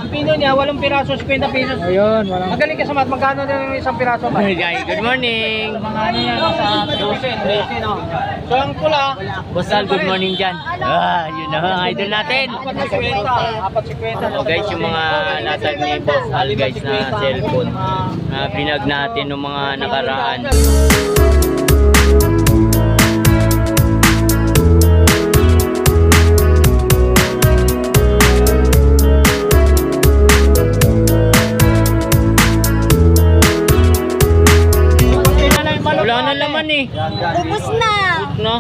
Ang pino niya, 8 piraso, 50 pesos. Ayun, walang... Magaling ka sa mat, magkano din yung isang piraso ba? Hey guys, good morning. Sa mga ano yan, sa 12, 13, no? So ang pula, Boss Al, good morning dyan. Yun na ang idol natin. 4.50. Oh, guys, yung mga natag ni Boss Al guys na cellphone. Pinag natin ng mga nakaraan. Wala na laman eh. Ubus na. No?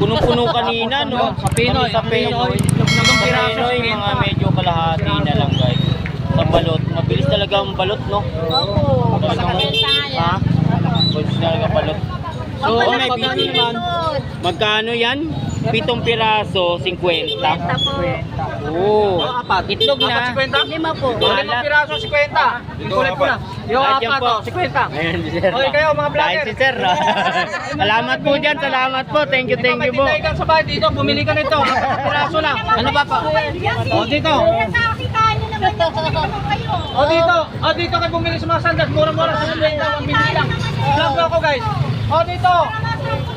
Punong-puno kanina, no? Sa Pinoy, Sa Pinoy. Nagang piraso, Mga medyo kalahati na lang, guys. Sa balot. Mabilis talaga ang balot, no? Opo. Ha? Mabilis talaga balot. So, may video naman. Magkano yan? 7 piraso, 50. Oo. Itlog na. 50? 5 po. 5 piraso, 50. Yung kulit ko na. Yung At yan apat, po. 50. Ayun, si sir. Okay kayo, mga vlogger. Dahil si sir. Salamat po dyan. Salamat po. Thank you po. May tindahan sa bahay dito, bumili ka nito. 4 piraso lang. Ano ba pa? O dito. O dito kayo bumili sa mga sandas. Mura-mura sa 50, 1 minute lang. Vlog mo ako guys. O dito.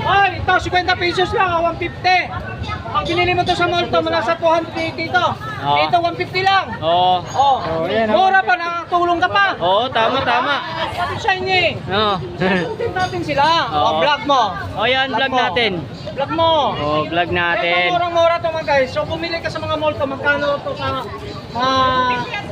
Ay, ito 50 pesos lang, 150. Ang binili mo to sa mall to, mula sa 280 ito. Ito 150 lang. Oo. Oh, mura pa, nakakatulong ka pa. Oo, tama. Sabi sa inyo eh. Oo. Susunod natin sila. Oo. O, vlog mo. O yan, vlog natin. Vlog mo. O, vlog natin. Ito murang-mura to mga guys. So bumili ka sa mga mall to, magkano to sa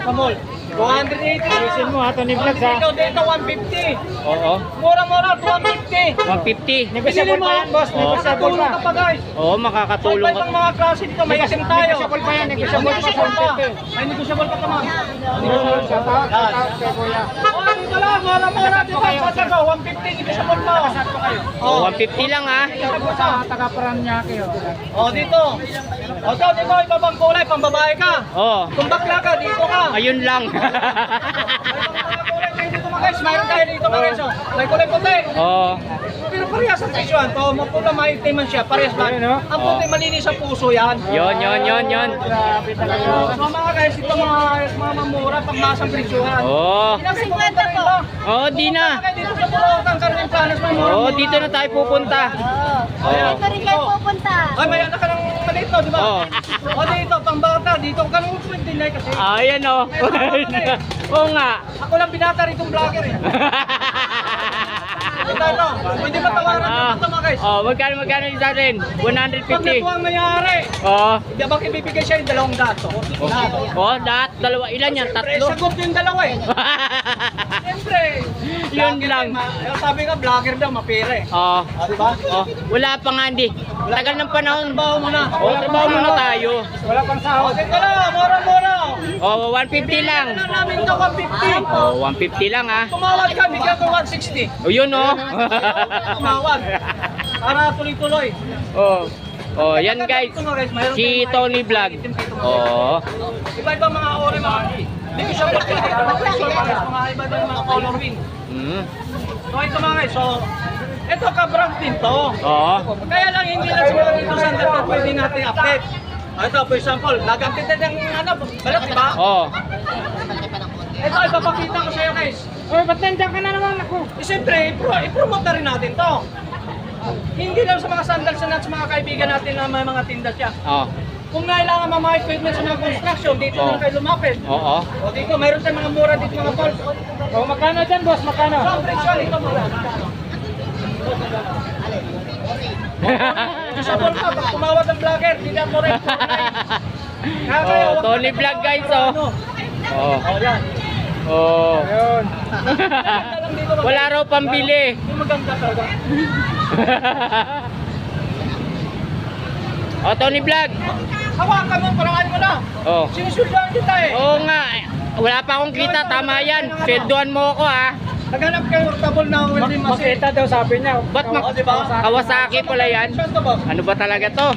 mall? 280. Ayusin mo ha, Tony Vlogs ha. Dito 150. Oo. Mura-mura 250. 150. Negosyable pa yan, boss. Negosyable Nakakatulong pa. ka pa guys. Oo, makakatulong May ka. mga klase dito, may isim tayo. Negosyable pa yan, negosyable pa sa 150. May negosyable pa naman. Shout out kay Kuya. Oh, dito lang, mura-mura dito. Sa 150, negosyable pa. Oh, 150 lang ha. Sa taga-Paranaque yun. Oh, dito. O, dito, ibabang kulay, pambabae ka. Oh. Kung bakla ka, dito ka. Ayun lang. Mayroon tayo dito mga guys. May kulay puti. Oh. Pero parehas ang presyohan to. Mapula maitiman siya. Parehas lang. Ayun, no? Ang puti malinis sa puso yan. Yon. Grabe talaga. So mga guys, ito mga mamura pag masang presyohan. Oh. Ilang 50 po. Oh, di na. Dito sa Bulacan, Carmen Planas, may mura. Oh, dito na tayo pupunta. Oh. Dito rin kayo pupunta. Ay, may anak ka ng maliit no, di ba? Oh. O dito, pambata. Dito ka nung 29 kasi. Ayan oh. Oo nga. Ako lang binata rin itong vlogger eh. Ito, pwede matawaran ito mga guys. Oh, magkano sa atin? Pag 150. natuwa ang mayari, Oh. di ba ibibigay siya yung 2 dato? Oh, dalawa. Ilan yan? Siyempre, 3? sagot yung dalawa eh. Siyempre. Yun vlogger lang. eh, sabi nga, vlogger daw, mapira eh. Oh. Di ba? Oh, wala pa nga hindi. Tagal ng panahon. Trabaho mo na. Oh, trabaho muna tayo. Wala pang O, sahod. dito na, mura-mura. Oh, 150 lang. Ano namin ito, 150. Oh, 150 lang ah. Tumawag ka, bigyan ko 160. Oh, yun oh. Tumawag. Para tuloy-tuloy. Oh. Oh, yan guys. Ito nga, mayroon Si tayong mga Tony Vlog. item dito, mga Oh. iba-iba mga ore, mga hindi ko siya mga iba-iba mga color wing. Mm. So ito mga guys, so ito ka-brand din to. Oh. Kaya lang hindi lang siguro dito sa na pwede natin update. Ito for example, nagamit din ng balat, di ba? Oh. Ito ipapakita ko sa iyo guys. Oy, ba't nandiyan ka na naman ako? Siyempre, i-promote na rin natin to. Hindi lang sa mga sandals na sa mga kaibigan natin na may mga tinda siya. Oh. Kung kailangan mga equipment sa mga construction, dito Oh. lang kayo lumapit. Oo. O dito, mayroon tayong mga mura dito mga tol. Oh, magkano dyan, boss? Magkano? So, ang presyo ito mura. Sa mall ka, pag tumawag ang vlogger, hindi mo rin. Oh, Tony Vlog guys oh. Oh. O yan. Oh. Ayun. Wala raw pambili. Hindi maganda talaga. Oh, Tony Vlog. Hawakan mo, paraan mo na. Oh. Sinusuldahan kita eh. Oo nga. Wala pa akong kita, tama yan. Sweldoan mo ako ah. Naghanap kayo portable na welding machine. Makita daw sabi niya. Ba't Oo, di ba? Kawasaki pala yan? Saan to ba? Ano ba talaga to?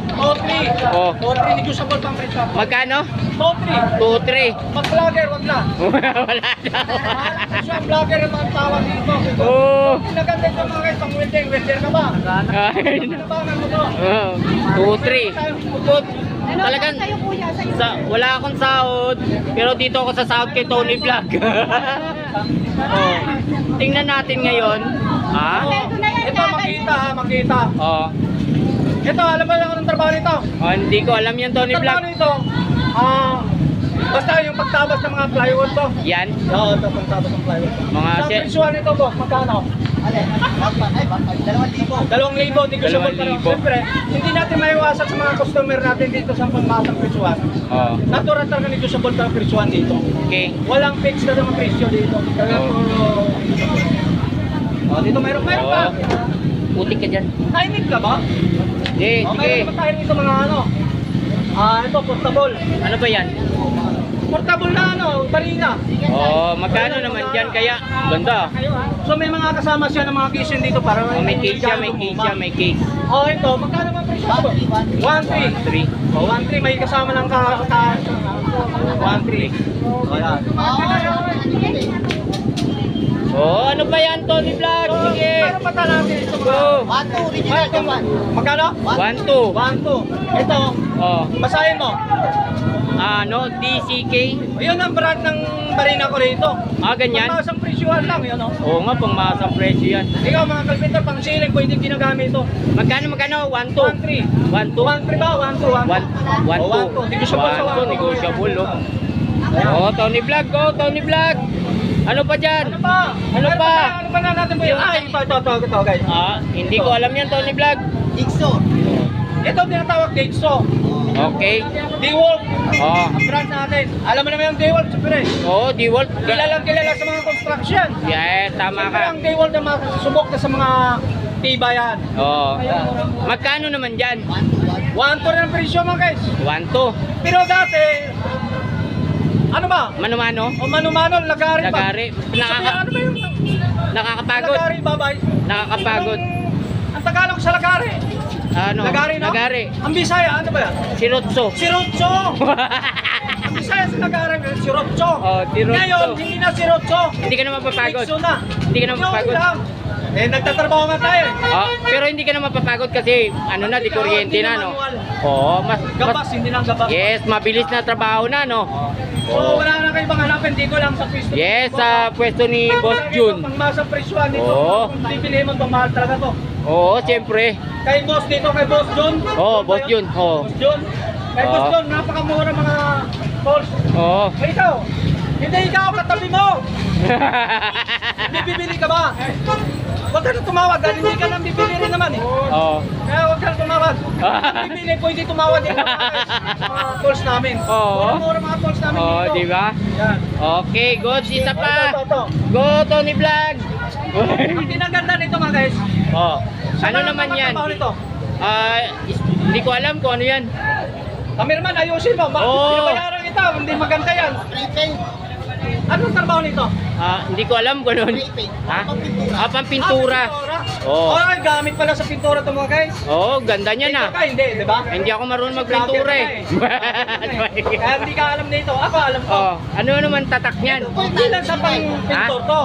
Totri. Oh. Totri, negotiable pang presyo. Magkano? Totri. 2-3. Pag vlogger, wag na. Wala daw. Siya ang vlogger ang mga tawag dito. Oh. Naganda ito mga guys, pang welding. Welder ka ba? Ay, Pinabangan mo to. oh. 2-3. Talagang Sa'yo kuya, sa'yo. wala akong sahod, pero dito ako sa sahod kay Tony Vlog. Oh. Tingnan natin ngayon. Ha? Ito, makita. Oh. Ito, alam mo lang anong trabaho nito? Oh, hindi ko alam yan, Tony Ang trabaho Vlog. nito, basta yung pagtabas ng mga plywood to. Yan. Oo, ito pagtabas ng plywood to. Mga Sa presyuhan nito, boss, magkano? 2,000, negotiable pa rin. 2,000. Siyempre, hindi natin maiwasan sa mga customer natin dito sa pangmasang presyuhan. Oh. Natural talaga negotiable pa ang presyuhan dito. Okay. Walang fixed na mga presyo dito. Talagang puro... Oh, dito mayroon pa. Oh. Putik ka dyan. Nainig ka ba? Sige, Oh, sige. mayroon pa tayo dito mga ano. Ito, portable. Ano ba yan? Portable na ano, barina. Oh, magkano naman dyan kaya? Ganda. So may mga kasama siya ng mga kitchen dito para Oh, may case siya, may case siya, may case. Oh, ito, magkano ba presyo ito? 1,300. 3. Oh, 1,300 may kasama ng 1,300. Oh, yan. Oh, ano ba yan, Tony Vlog? Sige. Meron pa tayo natin ito mga... Go. 1,200. Magkano? 1, 2. 1,200. Ito, Oh. basahin mo. Ano, DCK. Yun ang brand ng barina ko rito. Ah, ganyan? Pagkasang presyuhan lang, yun o. Oo nga, pang masang presyo yan. Ikaw mga kalpinter, pang ceiling, pwede ginagamit ito. Magkano? 1, 2. 1,300. 1, 2. 1,300 ba? 1,200. 1, 2. 1,200. Negotiable, oh. Oh, Tony Vlog, go, Tony Vlog. Ano pa dyan? Ano pa? Ano pa? Ano pa na natin po yun? Ay, ito, guys. Ah, hindi ko alam yan, Tony Vlog. Ito tinatawag Dexo. Okay. D-Wolf. Oh. Ang brand natin. Alam mo naman yung D-Wolf, siyempre. Oh, D-Wolf. Kilalang kilala sa mga construction. Yes, tama Siyempre ka. ang D-Wolf na masubok na sa mga tibayan. Oh. Magkano naman dyan? 1,200 rin ang presyo mga guys. 1, 2. Pero dati, ano ba? Mano-mano? O mano-mano, lagari ba? Lagari. Ano ba yung Nakakapagod. lagari babay? Nakakapagod. Ang Tagalog sa lagari. Ano? Lagari, no? Lagari. Ang Bisaya, ano ba yan? Sirotso. Sirotso! Ang Bisaya sa lagari, sirotso. Oh, sirotso. Ngayon, hindi na sirotso. Hindi ka na mapapagod. Dexo na. Hindi ka na mapapagod. Lang. Eh, nagtatrabaho nga tayo. Oh, pero hindi ka na mapapagod kasi ano na, di kuryente na, no? Oo, Gabas, hindi lang gabas. yes, mabilis na trabaho na, no? So, wala na kayo bang hanapin dito lang sa pwesto. Yes, sa pwesto ni Boss Jun. Pang masa presyuhan dito. Oo. Kung bibili mo, mahal talaga to. Oo, siyempre. Kay Boss dito, kay Boss Jun. Oo, Boss Jun. Oo. Boss Jun. Kay Boss Oo. Jun, napakamura mga calls. Oo. Eh, ikaw, hindi ikaw, katabi mo. Hindi bibili ka ba? Huwag ka na tumawag, dahil hindi ka nang bibili rin naman eh. Oo. Kaya huwag ka na tumawag. Bibili, pwede tumawag din mga calls namin. Oo. Mura mga calls namin Oo, dito. di ba? Yan. Okay, good. Isa Ito, pa. ito. Go, Tony Vlog. Ang kinaganda nito mga guys. Oh. saan Ano ang naman mga yan? trabaho nito? Hindi ko alam kung ano yan. Cameraman, ayusin mo. Oo. Pinabayaran kita, hindi maganda yan. Anong trabaho nito? Hindi ko alam kung ano. Ha? Pampintura. Oo. Oh, gamit pala sa pintura to mga guys. Oo, ganda niya na. Ikaw ka, hindi, di ba? Hindi ako marunong magpintura eh. Kaya hindi ka alam nito. Ako alam ko. Oh, ano naman tatak niyan? Hindi lang sa pang-pintor to.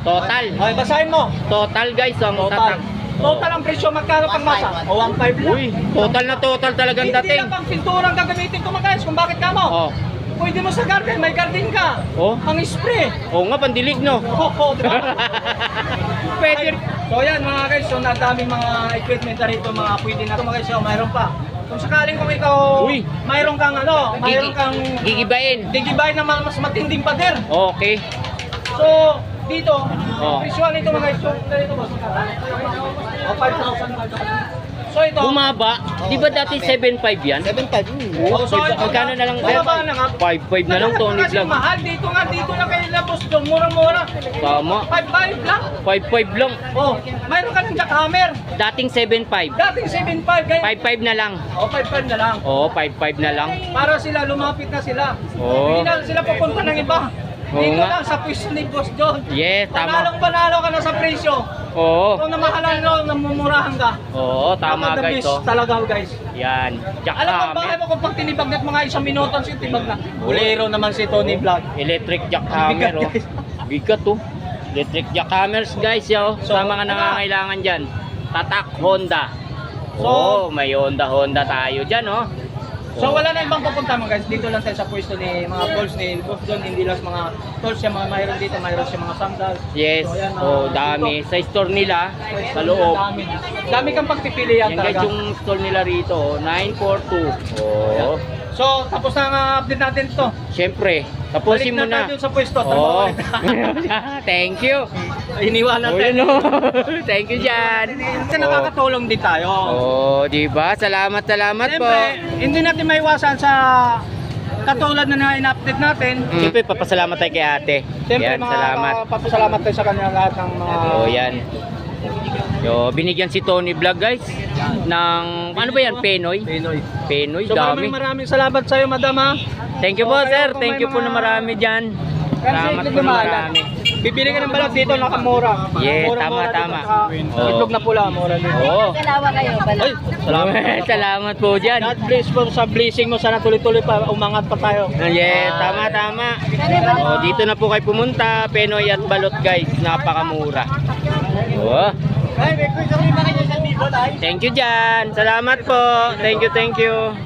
Total. Okay, basahin mo. Total guys, ang Total. tatak. Total ang presyo, magkano pang masa? O 1.5 lang. Uy, total na total talagang Hindi dating. lang pang pintura ang gagamitin ko mga guys. Kung bakit ka mo? Oh. Pwede mo sa garden, may garden ka. Oh. Pang spray. Oo nga, pandilig no. Oo, di ba? Pwede. So yan mga guys, so nadaming mga equipment na rito, mga pwede na ito mga guys, so mayroon pa. Kung sakaling kung ikaw, Uy. mayroon kang ano, mayroon kang Gigibain. digibay na mas matinding pader. Okay. So, dito, Oh. presyo nito mga guys, so dito boss. O 5,000. So ito, Bumaba. Di ba dati 7.5 yan? 7.5. Oo, so ito, magkano na lang? bumaba na nga. 5.5 na lang Tony Kasi Vlog. mahal dito nga, dito lang kayo labos doon, murang-mura. Tama. 5.5 lang. 5.5 lang. Oh, mayroon ka ng jackhammer. Dating 7.5. Dating 7.5 guys. 5.5 na lang. O 5.5 na lang. Oo, 5.5 na lang. Para sila lumapit na sila. Oo. Hindi na sila pupunta ng iba. Oo Dito nga. lang sa pwesto ni Boss John. Yes, tama. Panalo ka na sa presyo. Oo. Kung namahalan mo, namumurahan ka. Oo, tama Napaka the guys. best Oh. talaga guys. Yan. Alam mo bakit mo kung pag tinibag na't mga isang minuto ang tibag na. Bulero naman si Tony Vlog. Electric jackhammer Bigat, oh. guys. Bigat oh. Electric jackhammers guys yo. So, Sa mga ano? nangangailangan diyan. Tatak Honda. So, Oh, may Honda tayo diyan oh. So wala na ibang pupunta mo guys, dito lang tayo sa pwesto ni mga tools ni Boss John, hindi lang mga tools siya mga mayroon dito, mayroon siya mga sandals. Yes. So, ayan, Dami. dito. Sa store nila, sa loob. Dami kang pagpipilian Yan guys talaga. yung store nila rito, 942. Oh. So tapos na ang update natin to. Siyempre, tapusin mo Balik na na. tayo dun sa pwesto. Oh. Thank you. Iniwan Oh, natin. yun, oh. Thank you dyan. Kasi nakakatulong din tayo. Oh, di ba? Salamat po. Siyempre, hindi natin maiwasan sa katulad na in-update natin. Siyempre, papasalamat tayo kay ate. Siyempre, Yan, salamat. papasalamat tayo sa kanya lahat ng mga... Oh, yan. Yo, binigyan si Tony Vlog guys ng ano ba yan? Penoy? Penoy, So dami. maraming salamat sa iyo, madam ha. Thank you po, Okay, sir. kung Thank may you po na mga- marami diyan. Kasi Salamat itlog po na na maalat. marami. Bibili ka ng balat dito, nakamura. Yeah, Mura-mura tama. dito, saka Oo. Itlog na pula, mura dito. Oo. Dalawa kayo, Ay, balot. salamat. Salamat po diyan. God bless po sa blessing mo. Sana tuloy-tuloy pa, umangat pa tayo. Yeah, tama. Oh, dito na po kayo pumunta. Penoy at balot guys. Napakamura. Oh. Ay, may quiz ako yung mga sa libo, tay. Thank you dyan. Salamat po. Thank you.